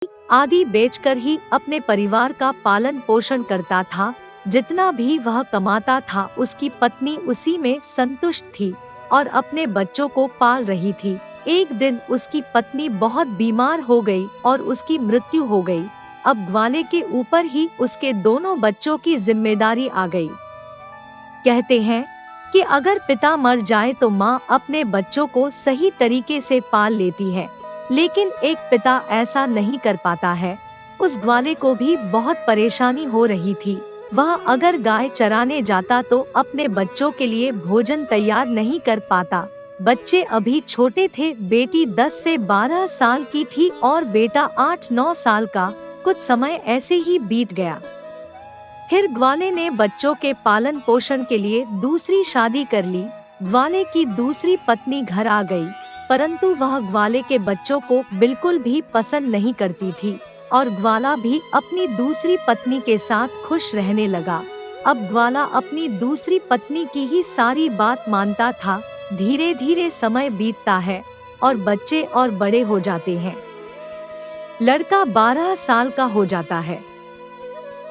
आदि बेचकर ही अपने परिवार का पालन पोषण करता था। जितना भी वह कमाता था उसकी पत्नी उसी में संतुष्ट थी और अपने बच्चों को पाल रही थी। एक दिन उसकी पत्नी बहुत बीमार हो गई और उसकी मृत्यु हो गई। अब ग्वाले के ऊपर ही उसके दोनों बच्चों की जिम्मेदारी आ गई। कहते हैं कि अगर पिता मर जाए तो माँ अपने बच्चों को सही तरीके से पाल लेती है, लेकिन एक पिता ऐसा नहीं कर पाता है। उस ग्वाले को भी बहुत परेशानी हो रही थी। वह अगर गाय चराने जाता तो अपने बच्चों के लिए भोजन तैयार नहीं कर पाता। बच्चे अभी छोटे थे, बेटी 10 से 12 साल की थी और बेटा 8-9 साल का। कुछ समय ऐसे ही बीत गया। फिर ग्वाले ने बच्चों के पालन पोषण के लिए दूसरी शादी कर ली। ग्वाले की दूसरी पत्नी घर आ गई, परंतु वह ग्वाले के बच्चों को बिल्कुल भी पसंद नहीं करती थी और ग्वाला भी अपनी दूसरी पत्नी के साथ खुश रहने लगा। अब ग्वाला अपनी दूसरी पत्नी की ही सारी बात मानता था। धीरे धीरे समय बीतता है और बच्चे और बड़े हो जाते हैं। लड़का 12 साल का हो जाता है।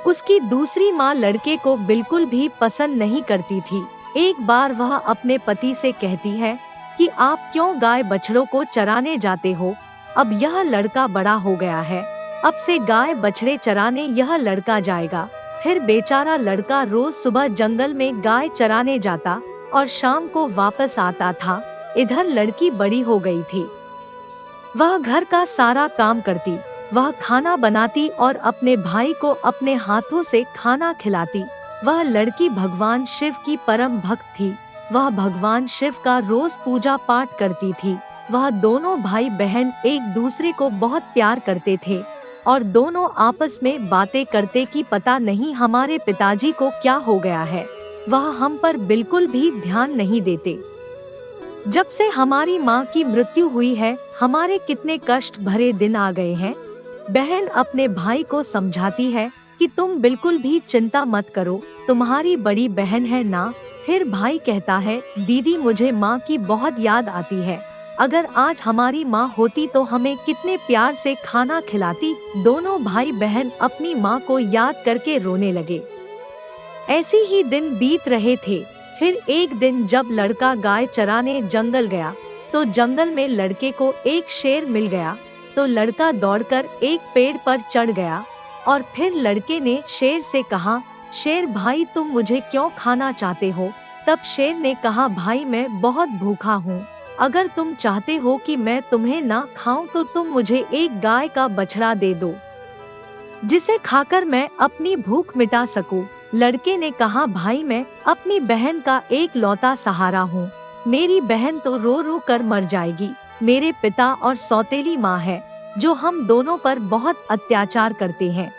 उसकी दूसरी माँ लड़के को बिल्कुल भी पसंद नहीं करती थी। एक बार वह अपने पति से कहती है कि आप क्यों गाय बछड़ों को चराने जाते हो? अब यह लड़का बड़ा हो गया है, अब से गाय बछड़े चराने यह लड़का जाएगा। फिर बेचारा लड़का रोज सुबह जंगल में गाय चराने जाता और शाम को वापस आता था। इधर लड़की बड़ी हो गई थी। वह घर का सारा काम करती, वह खाना बनाती और अपने भाई को अपने हाथों से खाना खिलाती। वह लड़की भगवान शिव की परम भक्त थी। वह भगवान शिव का रोज पूजा पाठ करती थी। वह दोनों भाई बहन एक दूसरे को बहुत प्यार करते थे और दोनों आपस में बातें करते कि पता नहीं हमारे पिताजी को क्या हो गया है, वह हम पर बिल्कुल भी ध्यान नहीं देते। जब से हमारी माँ की मृत्यु हुई है, हमारे कितने कष्ट भरे दिन आ गए हैं। बहन अपने भाई को समझाती है कि तुम बिल्कुल भी चिंता मत करो, तुम्हारी बड़ी बहन है ना। फिर भाई कहता है, दीदी मुझे माँ की बहुत याद आती है, अगर आज हमारी माँ होती तो हमें कितने प्यार से खाना खिलाती। दोनों भाई बहन अपनी माँ को याद करके रोने लगे। ऐसे ही दिन बीत रहे थे। फिर एक दिन जब लड़का गाय चराने जंगल गया तो जंगल में लड़के को एक शेर मिल गया। तो लड़का दौड़कर एक पेड़ पर चढ़ गया और फिर लड़के ने शेर से कहा, शेर भाई तुम मुझे क्यों खाना चाहते हो? तब शेर ने कहा, भाई मैं बहुत भूखा हूँ, अगर तुम चाहते हो कि मैं तुम्हें ना खाऊं तो तुम मुझे एक गाय का बछड़ा दे दो, जिसे खाकर मैं अपनी भूख मिटा सकूं। लड़के ने कहा, भाई मैं अपनी बहन का एक लौता सहारा हूँ, मेरी बहन तो रो रो कर मर जाएगी। मेरे पिता और सौतेली माँ है जो हम दोनों पर बहुत अत्याचार करते हैं।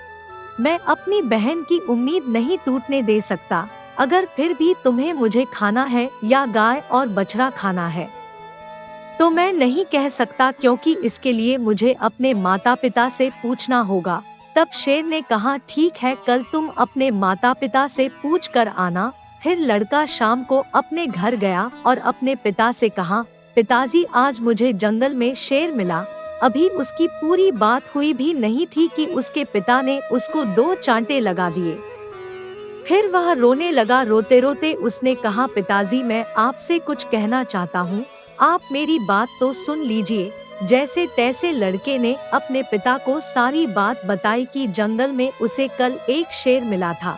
मैं अपनी बहन की उम्मीद नहीं टूटने दे सकता। अगर फिर भी तुम्हें मुझे खाना है या गाय और बछड़ा खाना है तो मैं नहीं कह सकता, क्योंकि इसके लिए मुझे अपने माता पिता से पूछना होगा। तब शेर ने कहा, ठीक है, कल तुम अपने माता पिता से पूछ कर आना। फिर लड़का शाम को अपने घर गया और अपने पिता से कहा, पिताजी आज मुझे जंगल में शेर मिला। अभी उसकी पूरी बात हुई भी नहीं थी कि उसके पिता ने उसको 2 चांटे लगा दिए। फिर वह रोने लगा। रोते रोते उसने कहा, पिताजी मैं आपसे कुछ कहना चाहता हूँ, आप मेरी बात तो सुन लीजिए। जैसे तैसे लड़के ने अपने पिता को सारी बात बताई कि जंगल में उसे कल एक शेर मिला था,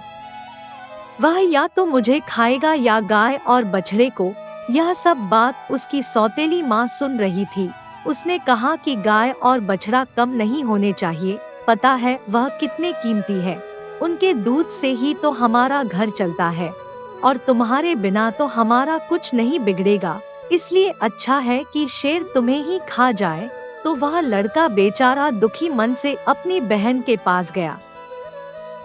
वह या तो मुझे खाएगा या गाय और बछड़े को। यह सब बात उसकी सौतेली माँ सुन रही थी। उसने कहा कि गाय और बछड़ा कम नहीं होने चाहिए, पता है वह कितने कीमती है, उनके दूध से ही तो हमारा घर चलता है और तुम्हारे बिना तो हमारा कुछ नहीं बिगड़ेगा, इसलिए अच्छा है कि शेर तुम्हें ही खा जाए। तो वह लड़का बेचारा दुखी मन से अपनी बहन के पास गया।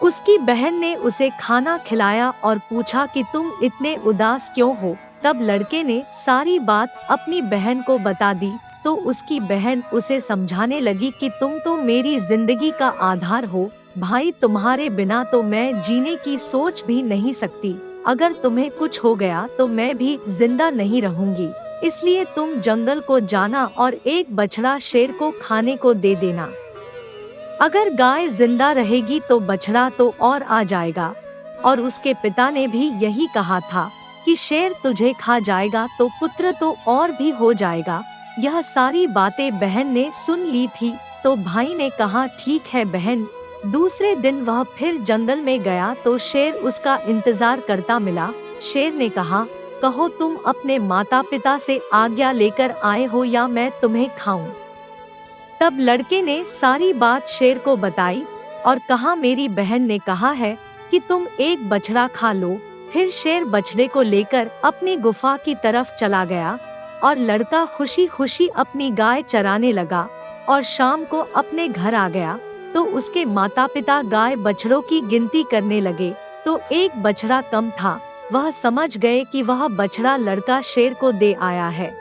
उसकी बहन ने उसे खाना खिलाया और पूछा कि तुम इतने उदास क्यों हो? तब लड़के ने सारी बात अपनी बहन को बता दी। तो उसकी बहन उसे समझाने लगी कि तुम तो मेरी जिंदगी का आधार हो भाई, तुम्हारे बिना तो मैं जीने की सोच भी नहीं सकती। अगर तुम्हें कुछ हो गया तो मैं भी जिंदा नहीं रहूंगी, इसलिए तुम जंगल को जाना और एक बछड़ा शेर को खाने को दे देना। अगर गाय जिंदा रहेगी तो बछड़ा तो और आ जाएगा। और उसके पिता ने भी यही कहा था कि शेर तुझे खा जाएगा तो पुत्र तो और भी हो जाएगा। यह सारी बातें बहन ने सुन ली थी, तो भाई ने कहा ठीक है बहन। दूसरे दिन वह फिर जंगल में गया तो शेर उसका इंतजार करता मिला। शेर ने कहा, कहो तुम अपने माता पिता से आज्ञा लेकर आए हो या मैं तुम्हें खाऊं। तब लड़के ने सारी बात शेर को बताई और कहा, मेरी बहन ने कहा है कि तुम एक बछड़ा खा लो। फिर शेर बछड़े को लेकर अपनी गुफा की तरफ चला गया और लड़का खुशी खुशी अपनी गाय चराने लगा और शाम को अपने घर आ गया तो उसके माता पिता गाय बछड़ों की गिनती करने लगे तो एक बछड़ा कम था। वह समझ गए कि वह बछड़ा लड़का शेर को दे आया है।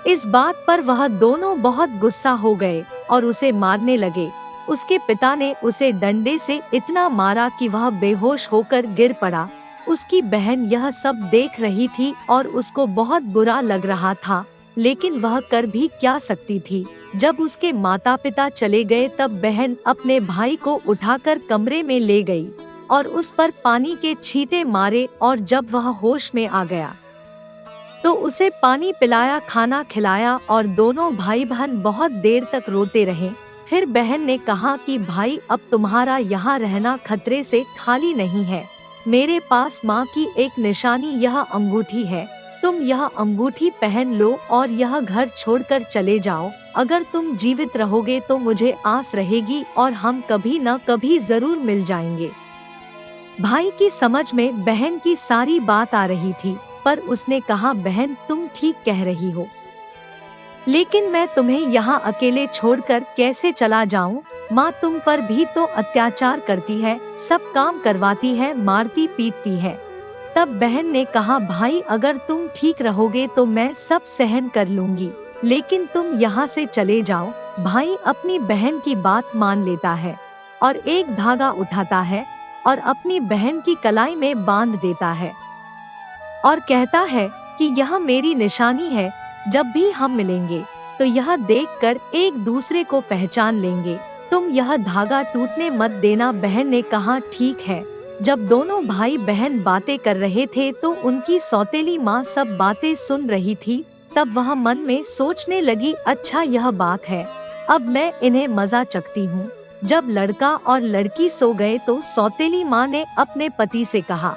इस बात पर वह दोनों बहुत गुस्सा हो गए और उसे मारने लगे। उसके पिता ने उसे डंडे से इतना मारा कि वह बेहोश होकर गिर पड़ा। उसकी बहन यह सब देख रही थी और उसको बहुत बुरा लग रहा था, लेकिन वह कर भी क्या सकती थी। जब उसके माता पिता चले गए तब बहन अपने भाई को उठाकर कमरे में ले गई और उस पर पानी के छींटे मारे और जब वह होश में आ गया तो उसे पानी पिलाया, खाना खिलाया और दोनों भाई बहन बहुत देर तक रोते रहे। फिर बहन ने कहा कि भाई अब तुम्हारा यहाँ रहना खतरे से खाली नहीं है। मेरे पास माँ की एक निशानी यह अंगूठी है, तुम यह अंगूठी पहन लो और यह घर छोड़कर चले जाओ। अगर तुम जीवित रहोगे तो मुझे आस रहेगी और हम कभी न कभी जरूर मिल जाएंगे। भाई की समझ में बहन की सारी बात आ रही थी, पर उसने कहा, बहन तुम ठीक कह रही हो, लेकिन मैं तुम्हें यहाँ अकेले छोड़कर कैसे चला जाऊँ? माँ तुम पर भी तो अत्याचार करती है, सब काम करवाती है, मारती पीटती है। तब बहन ने कहा, भाई अगर तुम ठीक रहोगे तो मैं सब सहन कर लूंगी, लेकिन तुम यहाँ से चले जाओ। भाई अपनी बहन की बात मान लेता है और एक धागा उठाता है और अपनी बहन की कलाई में बांध देता है और कहता है कि यह मेरी निशानी है, जब भी हम मिलेंगे तो यह देखकर एक दूसरे को पहचान लेंगे, तुम यह धागा टूटने मत देना। बहन ने कहा ठीक है। जब दोनों भाई बहन बातें कर रहे थे तो उनकी सौतेली माँ सब बातें सुन रही थी। तब वह मन में सोचने लगी, अच्छा यह बात है, अब मैं इन्हें मजा चखती हूँ। जब लड़का और लड़की सो गए तो सौतेली माँ ने अपने पति से कहा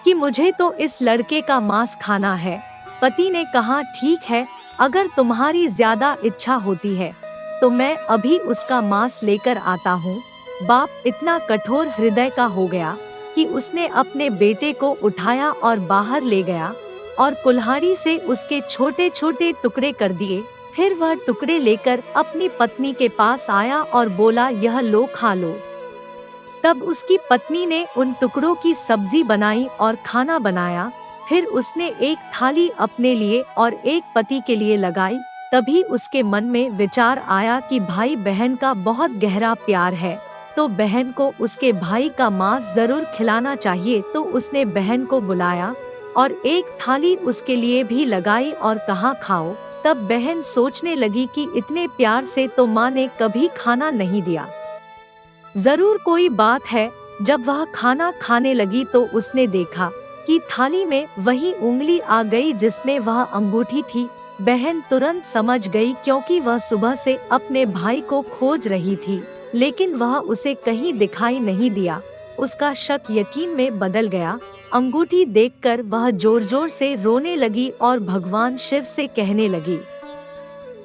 कि मुझे तो इस लड़के का मांस खाना है। पति ने कहा ठीक है, अगर तुम्हारी ज्यादा इच्छा होती है तो मैं अभी उसका मांस लेकर आता हूँ। बाप इतना कठोर हृदय का हो गया कि उसने अपने बेटे को उठाया और बाहर ले गया और कुल्हाड़ी से उसके छोटे छोटे टुकड़े कर दिए। फिर वह टुकड़े लेकर अपनी पत्नी के पास आया और बोला, यह लो खा लो। तब उसकी पत्नी ने उन टुकड़ों की सब्जी बनाई और खाना बनाया। फिर उसने एक थाली अपने लिए और एक पति के लिए लगाई। तभी उसके मन में विचार आया कि भाई बहन का बहुत गहरा प्यार है, तो बहन को उसके भाई का मांस जरूर खिलाना चाहिए। तो उसने बहन को बुलाया और एक थाली उसके लिए भी लगाई और कहा, खाओ। तब बहन सोचने लगी कि इतने प्यार से तो माँ ने कभी खाना नहीं दिया, जरूर कोई बात है। जब वह खाना खाने लगी तो उसने देखा कि थाली में वही उंगली आ गई जिसमें वह अंगूठी थी। बहन तुरंत समझ गई, क्योंकि वह सुबह से अपने भाई को खोज रही थी, लेकिन वह उसे कहीं दिखाई नहीं दिया। उसका शक यकीन में बदल गया। अंगूठी देखकर वह जोर जोर से रोने लगी और भगवान शिव से कहने लगी,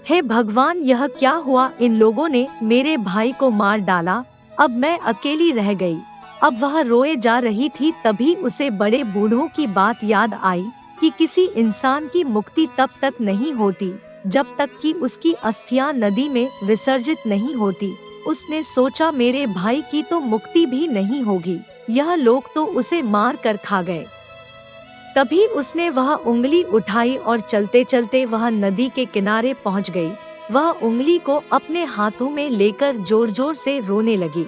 हे भगवान, यह क्या हुआ? इन लोगों ने मेरे भाई को मार डाला, अब मैं अकेली रह गई। अब वह रोए जा रही थी, तभी उसे बड़े बूढ़ों की बात याद आई कि किसी इंसान की मुक्ति तब तक नहीं होती जब तक कि उसकी अस्थियां नदी में विसर्जित नहीं होती। उसने सोचा, मेरे भाई की तो मुक्ति भी नहीं होगी, यह लोग तो उसे मार कर खा गए। तभी उसने वह उंगली उठाई और चलते चलते वह नदी के किनारे पहुंच गई। वह उंगली को अपने हाथों में लेकर जोर जोर से रोने लगी।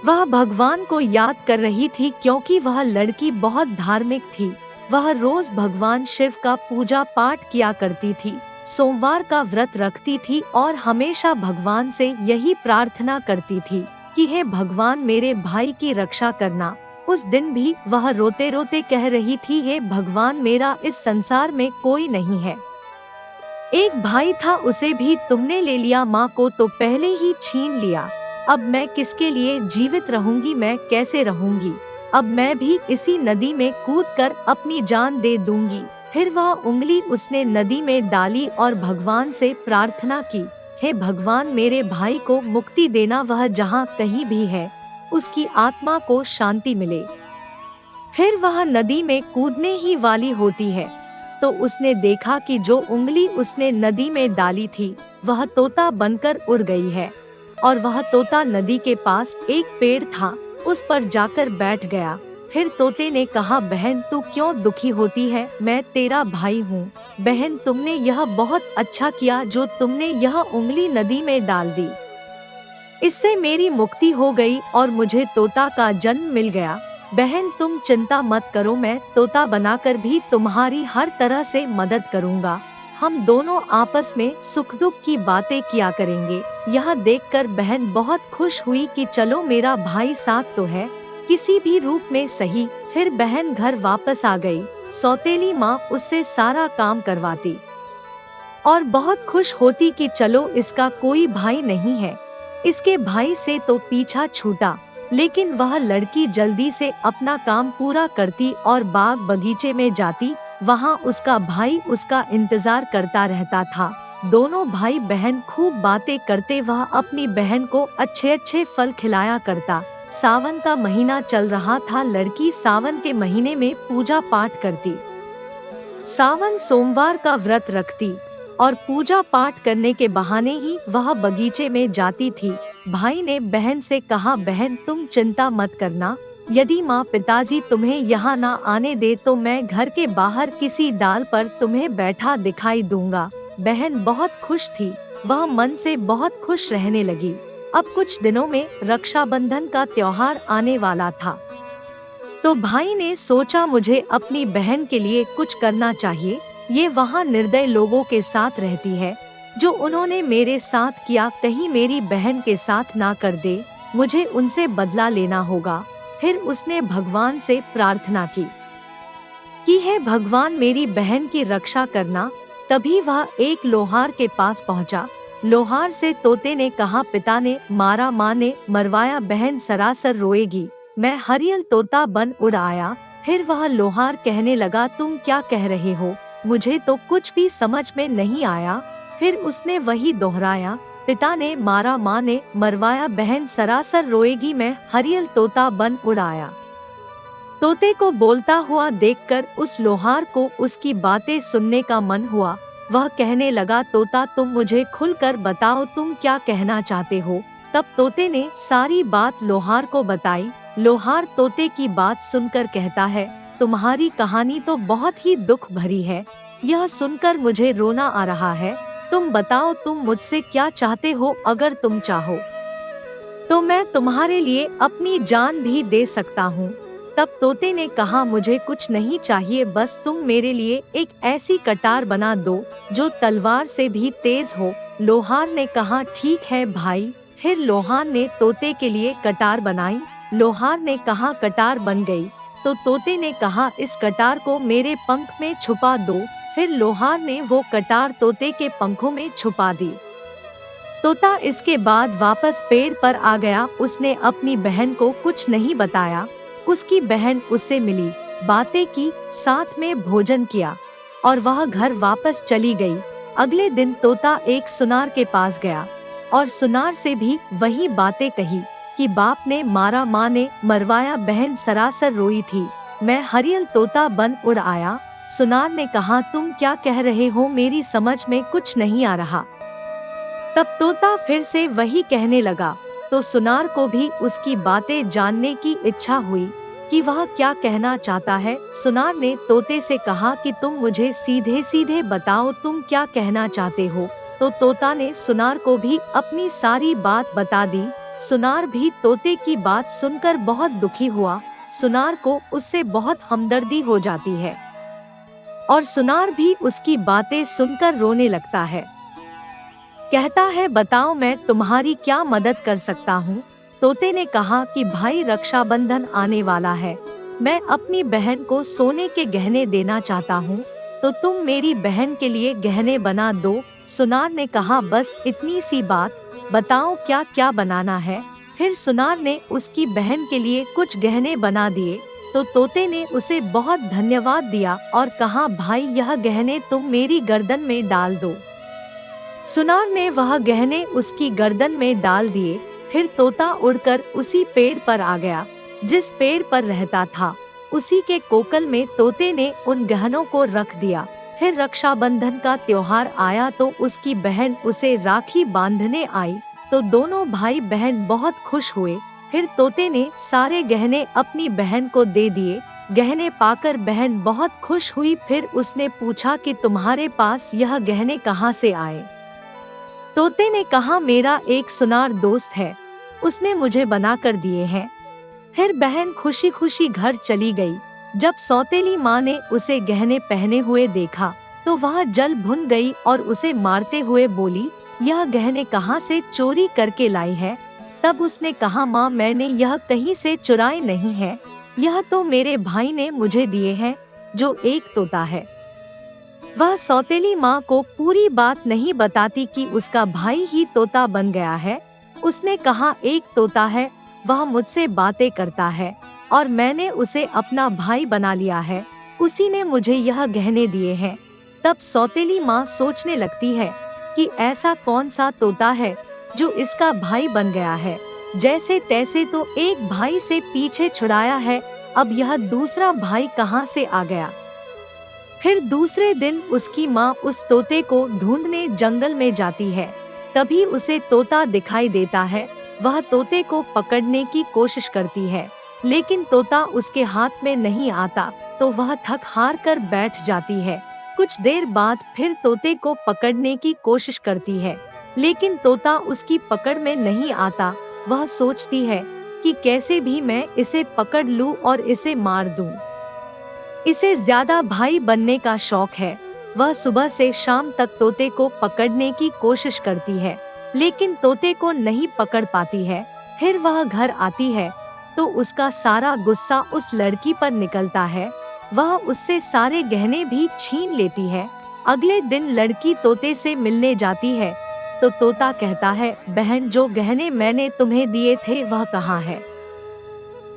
वह भगवान को याद कर रही थी, क्योंकि वह लड़की बहुत धार्मिक थी। वह रोज भगवान शिव का पूजा पाठ किया करती थी। सोमवार का व्रत रखती थी और हमेशा भगवान से यही प्रार्थना करती थी कि हे भगवान मेरे भाई की रक्षा करना। उस दिन भी वह रोते रोते कह रही थी, हे भगवान मेरा इस संसार में कोई नहीं है। एक भाई था, उसे भी तुमने ले लिया, माँ को तो पहले ही छीन लिया। अब मैं किसके लिए जीवित रहूंगी, मैं कैसे रहूंगी। अब मैं भी इसी नदी में कूदकर अपनी जान दे दूंगी। फिर वह उंगली उसने नदी में डाली और भगवान से प्रार्थना की, हे भगवान मेरे भाई को मुक्ति देना, वह जहाँ कहीं भी है उसकी आत्मा को शांति मिले। फिर वह नदी में कूदने ही वाली होती है तो उसने देखा कि जो उंगली उसने नदी में डाली थी वह तोता बनकर उड़ गई है और वह तोता नदी के पास एक पेड़ था, उस पर जाकर बैठ गया। फिर तोते ने कहा, बहन तू क्यों दुखी होती है, मैं तेरा भाई हूँ। बहन तुमने यह बहुत अच्छा किया जो तुमने यह उंगली नदी में डाल दी, इससे मेरी मुक्ति हो गई और मुझे तोता का जन्म मिल गया। बहन तुम चिंता मत करो, मैं तोता बनाकर भी तुम्हारी हर तरह से मदद करूँगा। हम दोनों आपस में सुख दुख की बातें किया करेंगे। यह देखकर बहन बहुत खुश हुई कि चलो मेरा भाई साथ तो है, किसी भी रूप में सही। फिर बहन घर वापस आ गई। सौतेली माँ उससे सारा काम करवाती और बहुत खुश होती कि चलो इसका कोई भाई नहीं है। इसके भाई से तो पीछा छूटा, लेकिन वह लड़की जल्दी से अपना काम पूरा करती और बाग बगीचे में जाती। वहाँ उसका भाई उसका इंतजार करता रहता था। दोनों भाई बहन खूब बातें करते, वह अपनी बहन को अच्छे अच्छे फल खिलाया करता। सावन का महीना चल रहा था, लड़की सावन के महीने में पूजा पाठ करती। सावन सोमवार का व्रत रखती और पूजा पाठ करने के बहाने ही वह बगीचे में जाती थी। भाई ने बहन से कहा, बहन तुम चिंता मत करना, यदि माँ पिताजी तुम्हें यहाँ ना आने दे तो मैं घर के बाहर किसी डाल पर तुम्हें बैठा दिखाई दूंगा। बहन बहुत खुश थी, वह मन से बहुत खुश रहने लगी। अब कुछ दिनों में रक्षाबंधन का त्योहार आने वाला था, तो भाई ने सोचा मुझे अपनी बहन के लिए कुछ करना चाहिए। ये वहाँ निर्दय लोगों के साथ रहती है, जो उन्होंने मेरे साथ किया कहीं मेरी बहन के साथ ना कर दे, मुझे उनसे बदला लेना होगा। फिर उसने भगवान से प्रार्थना की है भगवान मेरी बहन की रक्षा करना। तभी वह एक लोहार के पास पहुंचा। लोहार से तोते ने कहा, पिता ने मारा, माँ ने मरवाया, बहन सरासर रोएगी। मैं हरियल तोता बन उड़ आया। फिर वह लोहार कहने लगा, तुम क्या कह रहे हो, मुझे तो कुछ भी समझ में नहीं आया। फिर उसने वही दोहराया, पिता ने मारा, माँ ने मरवाया, बहन सरासर रोएगी, मैं हरियल तोता बन उड़ आया। तोते को बोलता हुआ देखकर उस लोहार को उसकी बातें सुनने का मन हुआ। वह कहने लगा, तोता तुम मुझे खुलकर बताओ, तुम क्या कहना चाहते हो। तब तोते ने सारी बात लोहार को बताई। लोहार तोते की बात सुनकर कहता है, तुम्हारी कहानी तो बहुत ही दुख भरी है, यह सुनकर मुझे रोना आ रहा है। तुम बताओ तुम मुझसे क्या चाहते हो, अगर तुम चाहो तो मैं तुम्हारे लिए अपनी जान भी दे सकता हूँ। तब तोते ने कहा, मुझे कुछ नहीं चाहिए, बस तुम मेरे लिए एक ऐसी कटार बना दो जो तलवार से भी तेज हो। लोहार ने कहा, ठीक है भाई। फिर लोहार ने तोते के लिए कटार बनाई। लोहार ने कहा, कटार बन गई। तो तोते ने कहा, इस कटार को मेरे पंख में छुपा दो। फिर लोहार ने वो कटार तोते के पंखों में छुपा दी। तोता इसके बाद वापस पेड़ पर आ गया। उसने अपनी बहन को कुछ नहीं बताया। उसकी बहन उससे मिली, बातें की, साथ में भोजन किया और वह घर वापस चली गई। अगले दिन तोता एक सुनार के पास गया और सुनार से भी वही बातें कही कि बाप ने मारा, माँ ने मरवाया, बहन सरासर रोई थी, मैं हरियल तोता बन उड़ आया। सुनार ने कहा, तुम क्या कह रहे हो, मेरी समझ में कुछ नहीं आ रहा। तब तोता फिर से वही कहने लगा। तो सुनार को भी उसकी बातें जानने की इच्छा हुई कि वह क्या कहना चाहता है। सुनार ने तोते से कहा कि तुम मुझे सीधे सीधे बताओ, तुम क्या कहना चाहते हो। तो तोता ने सुनार को भी अपनी सारी बात बता दी। सुनार भी तोते की बात सुनकर बहुत दुखी हुआ। सुनार को उससे बहुत हमदर्दी हो जाती है और सुनार भी उसकी बातें सुनकर रोने लगता है। कहता है, बताओ मैं तुम्हारी क्या मदद कर सकता हूँ। तोते ने कहा कि भाई रक्षाबंधन आने वाला है, मैं अपनी बहन को सोने के गहने देना चाहता हूँ, तो तुम मेरी बहन के लिए गहने बना दो। सुनार ने कहा, बस इतनी सी बात, बताओ क्या क्या बनाना है। फिर सुनार ने उसकी बहन के लिए कुछ गहने बना दिए, तो तोते ने उसे बहुत धन्यवाद दिया और कहा, भाई यह गहने तुम मेरी गर्दन में डाल दो। सुनार ने वह गहने उसकी गर्दन में डाल दिए। फिर तोता उड़कर उसी पेड़ पर आ गया जिस पेड़ पर रहता था। उसी के कोकल में तोते ने उन गहनों को रख दिया। फिर रक्षाबंधन का त्योहार आया तो उसकी बहन उसे राखी बांधने आई, तो दोनों भाई बहन बहुत खुश हुए। फिर तोते ने सारे गहने अपनी बहन को दे दिए। गहने पाकर बहन बहुत खुश हुई। फिर उसने पूछा कि तुम्हारे पास यह गहने कहाँ से आए। तोते ने कहा, मेरा एक सुनार दोस्त है, उसने मुझे बना कर दिए हैं। फिर बहन खुशी खुशी घर चली गई। जब सौतेली माँ ने उसे गहने पहने हुए देखा तो वह जल भुन गई और उसे मारते हुए बोली, यह गहने कहाँ से चोरी करके लाई है। तब उसने कहा, माँ मैंने यह कहीं से चुराए नहीं है, यह तो मेरे भाई ने मुझे दिए हैं जो एक तोता है। वह सौतेली माँ को पूरी बात नहीं बताती कि उसका भाई ही तोता बन गया है। उसने कहा, एक तोता है, वह मुझसे बातें करता है और मैंने उसे अपना भाई बना लिया है, उसी ने मुझे यह गहने दिए हैं। तब सौतेली माँ सोचने लगती है कि ऐसा कौन सा तोता है जो इसका भाई बन गया है। जैसे तैसे तो एक भाई से पीछे छुड़ाया है, अब यह दूसरा भाई कहाँ से आ गया। फिर दूसरे दिन उसकी माँ उस तोते को ढूंढने जंगल में जाती है। तभी उसे तोता दिखाई देता है। वह तोते को पकड़ने की कोशिश करती है, लेकिन तोता उसके हाथ में नहीं आता, तो वह थक हार कर बैठ जाती है। कुछ देर बाद फिर तोते को पकड़ने की कोशिश करती है, लेकिन तोता उसकी पकड़ में नहीं आता। वह सोचती है कि कैसे भी मैं इसे पकड़ लूं और इसे मार दूं। इसे ज्यादा भाई बनने का शौक है। वह सुबह से शाम तक तोते को पकड़ने की कोशिश करती है, लेकिन तोते को नहीं पकड़ पाती है। फिर वह घर आती है तो उसका सारा गुस्सा उस लड़की पर निकलता है। वह उससे सारे गहने भी छीन लेती है। अगले दिन लड़की तोते से मिलने जाती है तो तोता कहता है, बहन जो गहने मैंने तुम्हें दिए थे वह कहाँ है।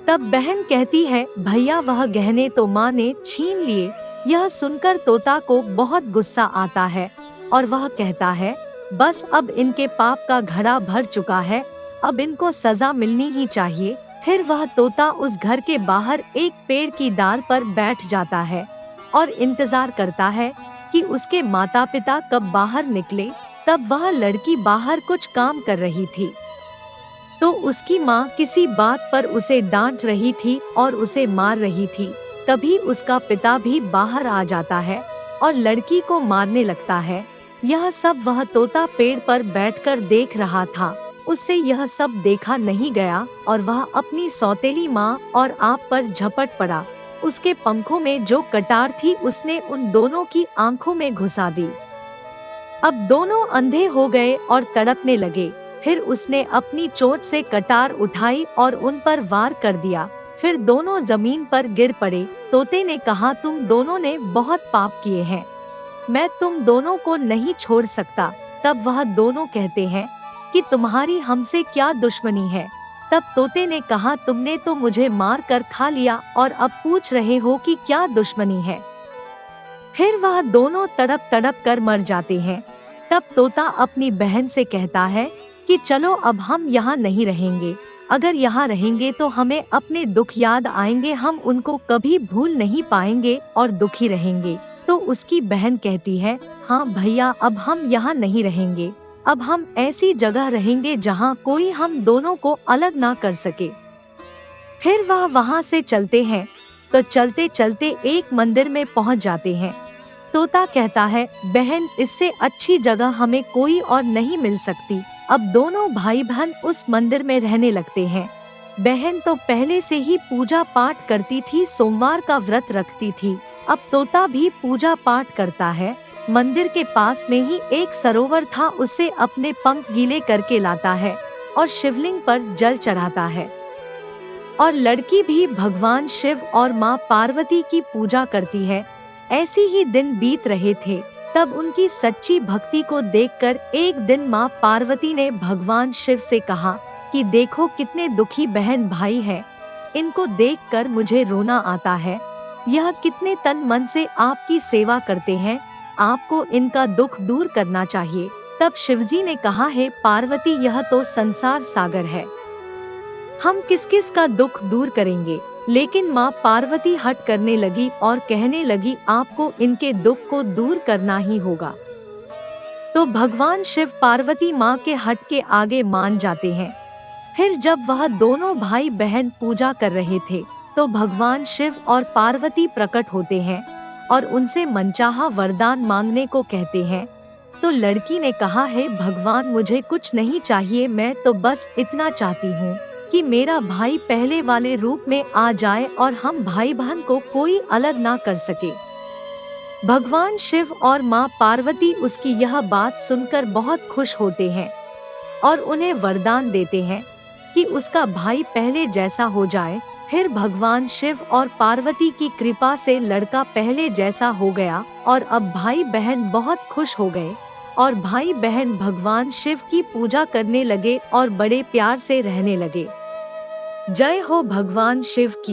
तब बहन कहती है, भैया वह गहने तो माँ ने छीन लिए। यह सुनकर तोता को बहुत गुस्सा आता है और वह कहता है, बस अब इनके पाप का घड़ा भर चुका है, अब इनको सजा मिलनी ही चाहिए। फिर वह तोता उस घर के बाहर एक पेड़ की डाल पर बैठ जाता है और इंतजार करता है कि उसके माता पिता कब बाहर निकले। तब वह लड़की बाहर कुछ काम कर रही थी, तो उसकी माँ किसी बात पर उसे डांट रही थी और उसे मार रही थी। तभी उसका पिता भी बाहर आ जाता है और लड़की को मारने लगता है। यह सब वह तोता पेड़ पर बैठकर देख रहा था। उससे यह सब देखा नहीं गया और वह अपनी सौतेली माँ और आप पर झपट पड़ा। उसके पंखों में जो कटार थी उसने उन दोनों की आंखों में घुसा दी। अब दोनों अंधे हो गए और तड़पने लगे। फिर उसने अपनी चोट से कटार उठाई और उन पर वार कर दिया। फिर दोनों जमीन पर गिर पड़े। तोते ने कहा, तुम दोनों ने बहुत पाप किए हैं, मैं तुम दोनों को नहीं छोड़ सकता। तब वह दोनों कहते हैं कि तुम्हारी हमसे क्या दुश्मनी है। तब तोते ने कहा, तुमने तो मुझे मार कर खा लिया और अब पूछ रहे हो कि क्या दुश्मनी है। फिर वह दोनों तड़प तड़प कर मर जाते हैं। तब तोता अपनी बहन से कहता है कि चलो अब हम यहाँ नहीं रहेंगे, अगर यहाँ रहेंगे तो हमें अपने दुख याद आएंगे, हम उनको कभी भूल नहीं पाएंगे और दुखी रहेंगे। तो उसकी बहन कहती है, हाँ भैया अब हम यहाँ नहीं रहेंगे, अब हम ऐसी जगह रहेंगे जहाँ कोई हम दोनों को अलग ना कर सके। फिर वह वहाँ से चलते हैं तो चलते चलते एक मंदिर में पहुँच जाते हैं। तोता कहता है, बहन इससे अच्छी जगह हमें कोई और नहीं मिल सकती। अब दोनों भाई बहन उस मंदिर में रहने लगते हैं। बहन तो पहले से ही पूजा पाठ करती थी, सोमवार का व्रत रखती थी, अब तोता भी पूजा पाठ करता है। मंदिर के पास में ही एक सरोवर था, उसे अपने पंख गीले करके लाता है और शिवलिंग पर जल चढ़ाता है। और लड़की भी भगवान शिव और माँ पार्वती की पूजा करती है। ऐसे ही दिन बीत रहे थे, तब उनकी सच्ची भक्ति को देखकर एक दिन माँ पार्वती ने भगवान शिव से कहा कि देखो कितने दुखी बहन भाई हैं, इनको देखकर मुझे रोना आता है। यह कितने तन मन से आपकी सेवा करते हैं, आपको इनका दुख दूर करना चाहिए। तब शिवजी ने कहा, हे पार्वती, यह तो संसार सागर है, हम किस किस का दुख दूर करेंगे। लेकिन माँ पार्वती हट करने लगी और कहने लगी, आपको इनके दुख को दूर करना ही होगा। तो भगवान शिव पार्वती माँ के हट के आगे मान जाते हैं। फिर जब वह दोनों भाई बहन पूजा कर रहे थे, तो भगवान शिव और पार्वती प्रकट होते हैं और उनसे मनचाहा वरदान मांगने को कहते हैं। तो लड़की ने कहा, है भगवान, मुझे कुछ नहीं चाहिए, मैं तो बस इतना चाहती हूँ कि मेरा भाई पहले वाले रूप में आ जाए और हम भाई बहन को कोई अलग ना कर सके। भगवान शिव और माँ पार्वती उसकी यह बात सुनकर बहुत खुश होते हैं और उन्हें वरदान देते हैं कि उसका भाई पहले जैसा हो जाए। फिर भगवान शिव और पार्वती की कृपा से लड़का पहले जैसा हो गया और अब भाई बहन बहुत खुश हो गए और भाई बहन भगवान शिव की पूजा करने लगे और बड़े प्यार से रहने लगे। जय हो भगवान शिव की।